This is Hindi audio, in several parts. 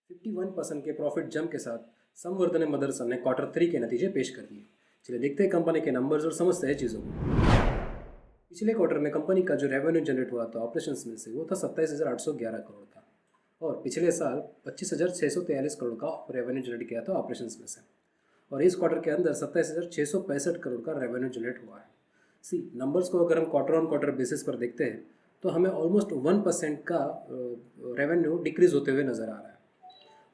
51% के प्रॉफिट जंप के साथ संवर्धन मदरसन ने Q3 के नतीजे पेश कर दिए। चलिए देखते हैं कंपनी के नंबर्स और समझते हैं चीज़ों को। पिछले क्वार्टर में कंपनी का जो रेवेन्यू जनरेट हुआ था ऑपरेशंस में से वो था 27,811 करोड़ का, और पिछले साल 25,643 करोड़ का रेवेन्यू जनरेट किया था ऑपरेशंस में से, और इस क्वार्टर के अंदर 27,665 करोड़ का रेवेन्यू जनरेट हुआ है। नंबर्स को अगर हम क्वार्टर ऑन क्वार्टर बेसिस पर देखते हैं तो हमें ऑलमोस्ट 1% का रेवेन्यू डिक्रीज होते हुए नज़र आ रहा है,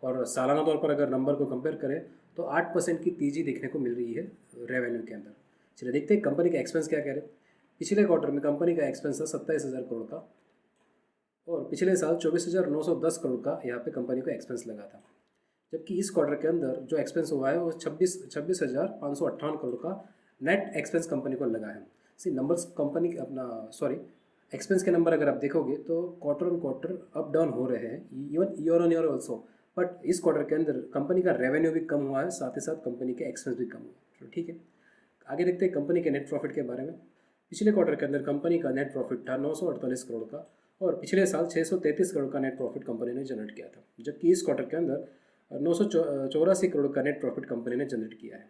और सालाना तौर पर अगर नंबर को कंपेयर करें तो 8% की तेज़ी देखने को मिल रही है रेवेन्यू के अंदर। चलिए देखते हैं कंपनी का एक्सपेंस क्या कह रहे हैं। पिछले क्वार्टर में कंपनी का एक्सपेंस था 27,000 करोड़ का, और पिछले साल 24,910 करोड़ का यहाँ पे कंपनी को एक्सपेंस लगा था, जबकि इस क्वार्टर के अंदर जो एक्सपेंस हुआ है वो 26,558 करोड़ का नेट एक्सपेंस कंपनी को लगा है। नंबर्स कंपनी एक्सपेंस के नंबर अगर आप देखोगे तो quarter on quarter up down हो रहे हैं, even year on year also, but इस क्वार्टर के अंदर कंपनी का रेवेन्यू भी कम हुआ है, साथ ही साथ कंपनी के एक्सपेंस भी कम हुए। तो ठीक है, आगे देखते हैं कंपनी के नेट प्रॉफिट के बारे में। पिछले क्वार्टर के अंदर कंपनी का नेट प्रॉफिट था 948 करोड़ का, और पिछले साल 633 करोड़ का नेट प्रॉफिट कंपनी ने जनरेट किया था, जबकि इस क्वार्टर के अंदर 984 करोड़ का नेट प्रॉफिट कंपनी ने जनरेट किया है।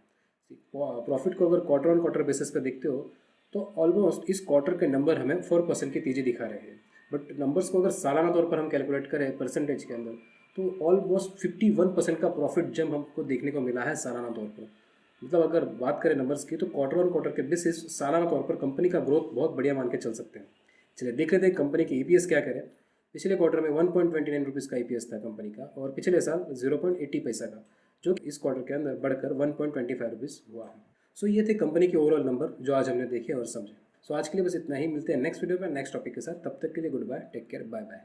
प्रॉफिट को अगर क्वार्टर ऑन क्वार्टर बेसिस पे देखते हो तो ऑलमोस्ट इस क्वार्टर के नंबर हमें 4% की तेज़ी दिखा रहे हैं, बट नंबर्स को अगर सालाना तौर पर हम कैलकुलेट करें परसेंटेज के अंदर तो ऑलमोस्ट 51% का प्रॉफिट जंप हमको देखने को मिला है सालाना तौर पर। मतलब अगर बात करें नंबर्स की तो क्वार्टर ऑन क्वार्टर के बेसिस सालाना तौर पर कंपनी का ग्रोथ बहुत बढ़िया मान के चल सकते हैं। चलिए देख लेते हैं कंपनी की ईपीएस क्या करें। पिछले क्वार्टर में 1.29 रुपीज़ का ईपीएस था कंपनी का, और पिछले साल 0.80 पैसा का, जो इस क्वार्टर के अंदर बढ़कर 1.25 रुपीज़ हुआ है। ये थे कंपनी के ओवरऑल नंबर जो आज हमने देखे और समझे। आज के लिए बस इतना ही, मिलते हैं नेक्स्ट वीडियो में नेक्स्ट टॉपिक के साथ। तब तक के लिए goodbye, take care, bye bye.